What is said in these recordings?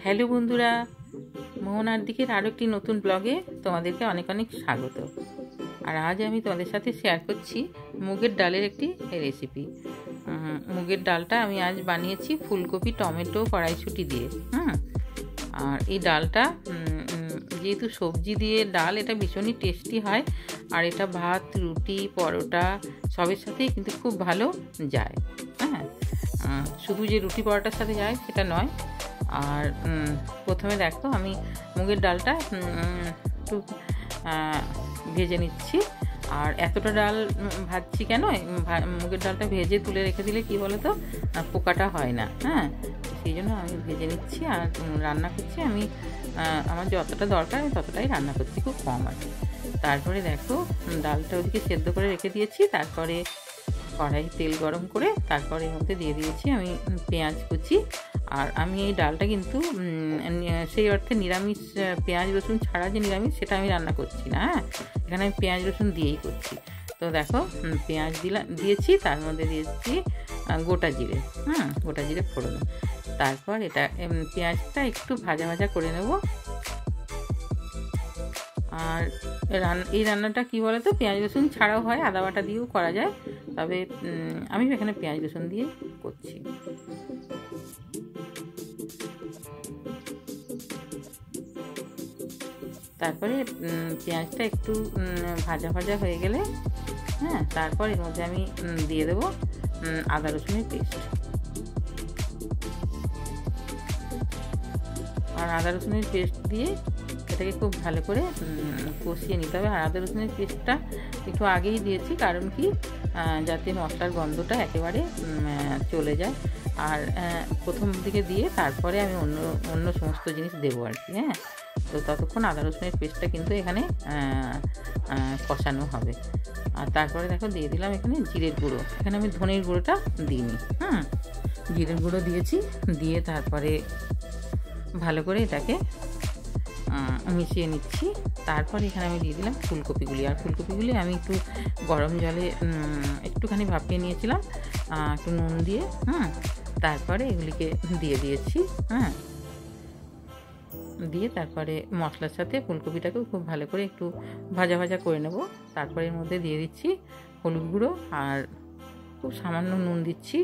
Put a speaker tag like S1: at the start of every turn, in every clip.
S1: Hello বন্ধুরা, মোহনার দিকের আরও একটি নতুন ব্লগে তোমাদেরকে অনেক অনেক স্বাগত। আর আজ আমি তোমাদের সাথে শেয়ার করছি মুগের ডালের একটি রেসিপি। মুগের ডালটা আমি আজ বানিয়েছি ফুলকপি, টমেটো, কড়াইশুঁটি দিয়ে। আর এই ডালটা যেহেতু সবজি দিয়ে ডাল, এটা ভীষণই টেস্টি হয়। আর এটা ভাত, রুটি, পরোটা সবের সাথেই কিন্তু খুব ভালো যায়। শুধু যে রুটি পরোটার সাথে যায় সেটা নয়। আর প্রথমে দেখো, আমি মুগের ডালটা একটু ভেজে নিচ্ছি। আর এতটা ডাল ভাজছি কেন, মুগের ডালটা ভেজে তুলে রেখে দিলে কি বলো তো, পোকাটা হয় না। সেই জন্য আমি ভেজে নিচ্ছি। আর রান্না করছি আমি, আমার যতটা দরকার আমি ততটাই রান্না করছি, খুব কম আছে। তারপরে দেখো, ডালটা ওদিকে সেদ্ধ করে রেখে দিয়েছি। তারপরে কড়াই তেল গরম করে তারপরে এর মধ্যে দিয়ে দিয়েছি আমি পেঁয়াজ কুচি। আর আমি এই ডালটা কিন্তু সেই অর্থে নিরামিষ, পেঁয়াজ রসুন ছাড়া যে নিরামিষ সেটা আমি রান্না করছি না। এখানে আমি পেঁয়াজ রসুন দিয়েই করছি। তো দেখো, পেঁয়াজ দিয়েছি, তার মধ্যে দিয়েছি গোটা জিরে। গোটা জিরে ফোড়ন। তারপর এটা পেঁয়াজটা একটু ভাজা ভাজা করে নেব। আর এই রান্নাটা কি বলে তো, পেঁয়াজ রসুন ছাড়াও হয়, আদা বাটা দিয়েও করা যায়, তবে আমি এখানে পেঁয়াজ রসুন দিয়ে করছি। তারপরে পেঁয়াজটা একটু ভাজা ভাজা হয়ে গেলে তারপর এর মধ্যে আমি দিয়ে দেবো আদা রসুনের পেস্ট। আর আদা রসুনের পেস্ট দিয়ে এটাকে খুব ভালো করে কষিয়ে নিতে হবে। আর আদা রসুনের পেস্টটা একটু আগেই দিয়েছি, কারণ কি, যাতে মশলার গন্ধটা একেবারে চলে যায়। আর প্রথম দিকে দিয়ে তারপরে আমি অন্য সমস্ত জিনিস দেবো আর কি। তো ততক্ষণ আদা রসুনের পেস্টটা কিন্তু এখানে কষানো হবে। আর তারপরে দেখো, দিয়ে দিলাম এখানে জিরের গুঁড়ো। এখানে আমি ধনের গুঁড়োটা দিইনি, জিরের গুঁড়ো দিয়েছি। দিয়ে তারপরে ভালো করে এটাকে মিশিয়ে নিচ্ছি। তারপরে এখানে আমি দিয়ে দিলাম ফুলকপিগুলি। আর ফুলকপিগুলি আমি একটু গরম জলে একটুখানি ভাপিয়ে নিয়েছিলাম, একটু নুন দিয়ে। তারপরে এগুলিকে দিয়ে দিয়েছি। দিয়ে তারপরে মশলার সাথে ফুলকপিটাকেও খুব ভালো করে একটু ভাজা ভাজা করে নেব। তারপরে এর মধ্যে দিয়ে দিচ্ছি হলুদ গুঁড়ো আর খুব সামান্য নুন দিচ্ছি,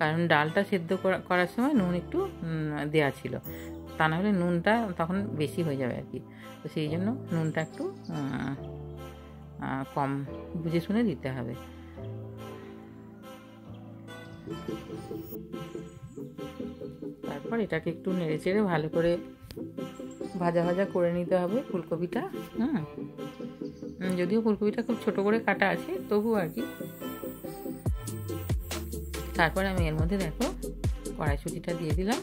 S1: কারণ ডালটা সেদ্ধ করার সময় নুন একটু দেওয়া ছিল, তা নাহলে নুনটা তখন বেশি হয়ে যাবে আর কি। তো সেই জন্য নুনটা একটু কম বুঝে শুনে দিতে হবে। তারপর এটাকে একটু নেড়ে চেড়ে ভালো করে ভাজা ভাজা করে নিতে হবে ফুলকপিটা। যদিও ফুলকপিটা খুব ছোট করে কাটা আছে, তবু আর কি। তারপরে আমি এর মধ্যে দেখো কড়াইশুঁটিটা দিয়ে দিলাম।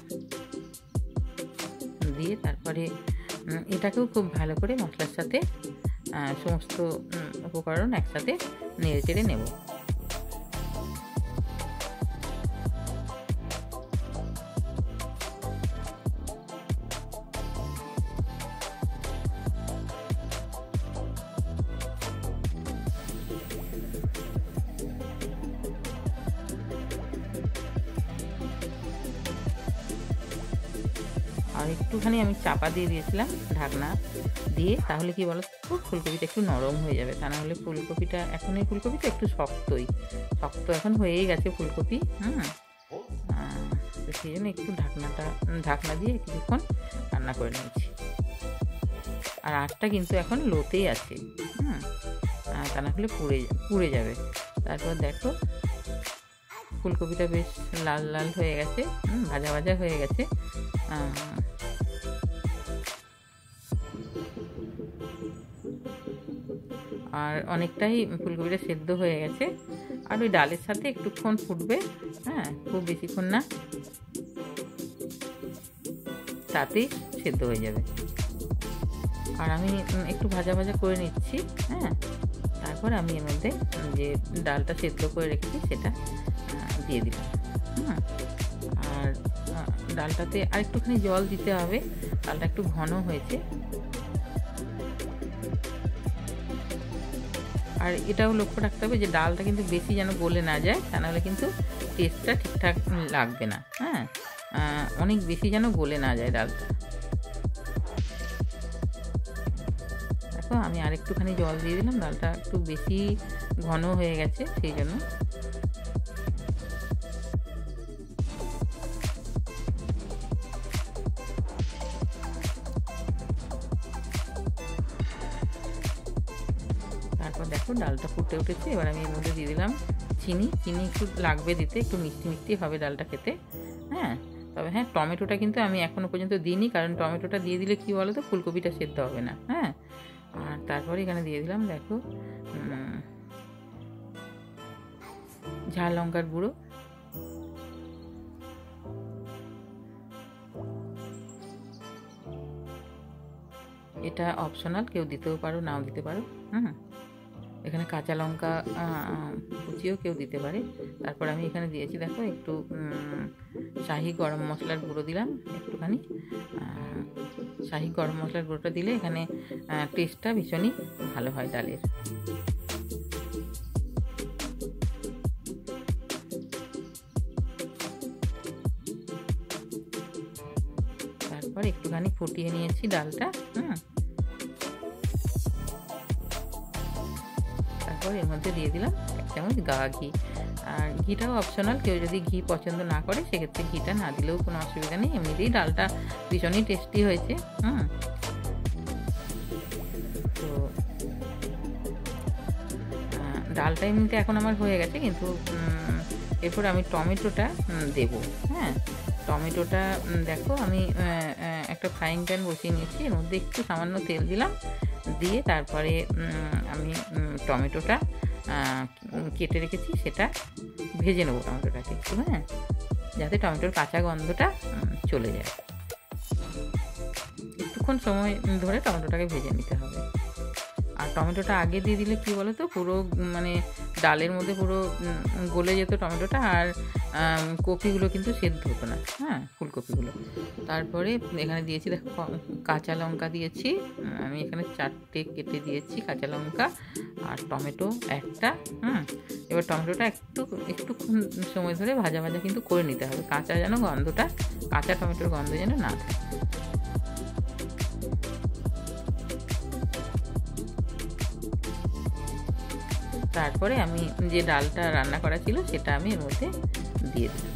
S1: দিয়ে তারপরে এটাকেও খুব ভালো করে মশলার সাথে সমস্ত উপকরণ একসাথে নেড়ে চেড়ে নেব। আর একটুখানি আমি চাপা দিয়ে দিয়েছিলাম ঢাকনা দিয়ে, তাহলে কি বলো তো, ফুলকপিটা একটু নরম হয়ে যাবে। তা নাহলে ফুলকপিটা, এখন এই ফুলকপিটা একটু শক্ত এখন হয়েই গেছে ফুলকপি। তো সেই জন্য একটু ঢাকনা দিয়ে কিছুক্ষণ রান্না করে নিয়েছি। আর আঁচটা কিন্তু এখন লোতেই আছে, তা না হলে পুড়ে যাবে। তারপর দেখো, ফুলকপিটা বেশ লাল লাল হয়ে গেছে, ভাজা ভাজা হয়ে গেছে। আর অনেকটাই ফুলকপিটা সেদ্ধ হয়ে গেছে। আর ওই ডালের সাথে একটুক্ষণ ফুটবে, খুব বেশিক্ষণ না, তাতেই সেদ্ধ হয়ে যাবে। আর আমি একটু ভাজা ভাজা করে নিচ্ছি। তারপর আমি এর মধ্যে যে ডালটা সেদ্ধ করে রেখেছি সেটা দিয়ে দিলাম। আর ডালটাতে আর একটুখানি জল দিতে হবে, ডালটা একটু ঘন হয়েছে। আর এটাও লক্ষ্য রাখতে হবে যে ডালটা কিন্তু বেশি যেন গলে না যায়, তা নাহলে কিন্তু টেস্টটা ঠিকঠাক লাগবে না। অনেক বেশি যেন গলে না যায় ডালটা। দেখো আমি আরেকটুখানি জল দিয়ে দিলাম, ডালটা একটু বেশি ঘন হয়ে গেছে সেই জন্য। তারপর দেখো ডালটা ফুটে উঠেছে। এবার আমি এর মধ্যে দিয়ে দিলাম চিনি। চিনি একটু লাগবে দিতে, একটু মিষ্টি মিষ্টি হবে ডালটা খেতে। হ্যাঁ, তবে হ্যাঁ, টমেটোটা কিন্তু আমি এখনও পর্যন্ত দিইনি, কারণ টমেটোটা দিয়ে দিলে কী বলো তো, ফুলকপিটা সেদ্ধ হবে না। হ্যাঁ, আর তারপরে এখানে দিয়ে দিলাম দেখো ঝাল লঙ্কার গুঁড়ো। এটা অপশনাল, কেউ দিতেও পারো নাও দিতে পারো। এখানে কাঁচা লঙ্কা কুচিও কেউ দিতে পারে। তারপর আমি এখানে দিয়েছি দেখো একটু শাহি গরম মশলার গুঁড়ো দিলাম একটুখানি। শাহি গরম মশলার গুঁড়োটা দিলে এখানে টেস্টটা ভীষণই ভালো হয় ডালের। তারপর একটুখানি ফুটিয়ে নিয়েছি ডালটা। তারপর এর মধ্যে দিয়ে দিলাম 1 চামচ গা ঘি। আর ঘিটাও অপশনাল, কেউ যদি ঘি পছন্দ না করে সেক্ষেত্রে ঘিটা না দিলেও কোনো অসুবিধা নেই। এমনিতেই ডালটা ভীষণই টেস্টি হয়েছে। তো ডালটা এমনিতে এখন আমার হয়ে গেছে, কিন্তু এরপর আমি টমেটোটা দেব। হ্যাঁ, টমেটোটা দেখো আমি একটা ফ্রাইং প্যান বসিয়ে নিয়েছি, এর মধ্যে একটু সামান্য তেল দিলাম, দিয়ে তারপরে আমি টমেটোটা কেটে রেখেছি সেটা ভেজে নেবো টমেটোটাকে একটু। হ্যাঁ, যাতে টমেটোর কাঁচা গন্ধটা চলে যায়। একটুক্ষণ সময় ধরে টমেটোটাকে ভেজে নিতে হবে। আর টমেটোটা আগে দিয়ে দিলে কী বলো তো, পুরো মানে ডালের মধ্যে পুরো গলে যেত টমেটোটা, আর কপিগুলো কিন্তু সেদ্ধ হতো না। হ্যাঁ, ফুলকপিগুলো। তারপরে এখানে দিয়েছি দেখো কাঁচা লঙ্কা দিয়েছি আমি এখানে 4টে কেটে দিয়েছি কাঁচা লঙ্কা, আর টমেটো একটা। এবার টমেটোটা একটুক্ষণ সময় ধরে ভাজা ভাজা কিন্তু করে নিতে হবে, কাঁচা যেন গন্ধটা, কাঁচা টমেটোর গন্ধ যেন না থাকে। তারপরে আমি যে ডালটা রান্না করা ছিল সেটা আমি এর মধ্যে দিয়ে দিলাম,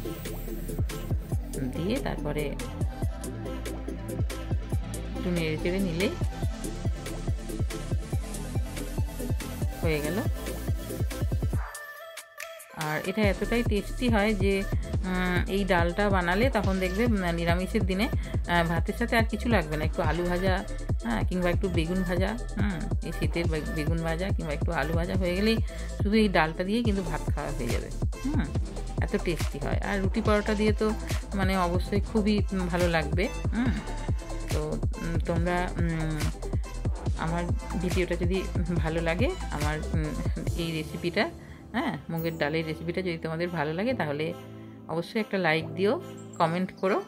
S1: দিয়ে তারপরে একটু নেড়ে চেড়ে নিলেই হয়ে গেল। আর এটা এতটাই টেস্টি হয় যে এই ডালটা বানালে তখন দেখবে নিরামিষের দিনে ভাতের সাথে আর কিছু লাগবে না, একটু আলু ভাজা কিংবা একটু বেগুন ভাজা, এই শীতের বেগুন ভাজা কিংবা একটু আলু ভাজা হয়ে গেলেই শুধু এই ডালটা দিয়ে কিন্তু ভাত খাওয়া হয়ে যাবে। এত টেস্টি হয়। আর রুটি পরোটা দিয়ে তো মানে অবশ্যই খুবই ভালো লাগবে। তো তোমরা আমার ভিডিওটা যদি ভালো লাগে, আমার এই রেসিপিটা, মুগের ডালের রেসিপিটা যদি তোমাদের ভালো লাগে তাহলে অবশ্যই একটা লাইক দিও, কমেন্ট করো।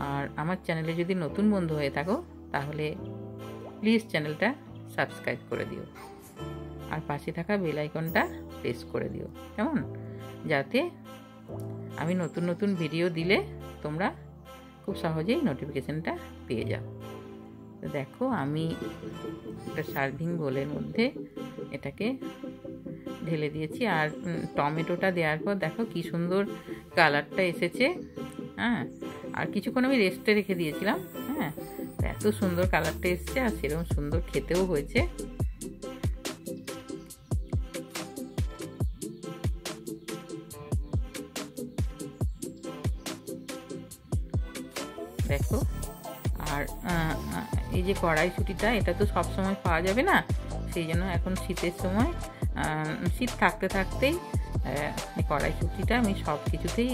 S1: আর আমার চ্যানেলে যদি নতুন বন্ধু হয়ে থাকো তাহলে প্লিজ চ্যানেলটা সাবস্ক্রাইব করে দিও, আর পাশে থাকা বেল আইকনটা প্রেস করে দিও, কেমন, যাতে আমি নতুন নতুন ভিডিও দিলে তোমরা খুব সহজেই নোটিফিকেশানটা পেয়ে যাও। তো দেখো আমি একটা সার্ভিং বোলের মধ্যে এটাকে ঢেলে দিয়েছি। আর টমেটোটা দেওয়ার পর দেখো কি সুন্দর কালারটা এসেছে। আর কিছুক্ষণ আমি রেস্টে রেখে দিয়েছিলাম। এত সুন্দর কালারটা এসছে, আর সেরকম সুন্দর খেতেও হয়েছে। দেখো, আর এই যে কড়াইশুঁটিটা, এটা তো সব সময় পাওয়া যাবে না, সেই জন্য এখন শীতের সময়, শীত থাকতে থাকতেই কড়াইশুঁটিটা আমি সব কিছুতেই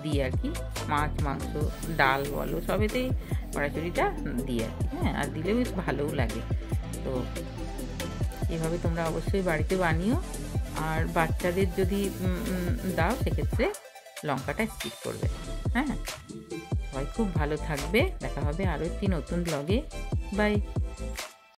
S1: দিই আর কি, মাছ মাংস ডাল বলো সবেতেই কড়াইশুঁটিটা দিই আর কি। আর দিলে বেশ ভালোও লাগে। তো এভাবে তোমরা অবশ্যই বাড়িতে বানিও। আর বাচ্চাদের যদি দাও সেক্ষেত্রে লঙ্কাটা স্কিপ করবে। সবাই খুব ভালো থাকবে। দেখা হবে আরও একটি নতুন ব্লগে। বাই।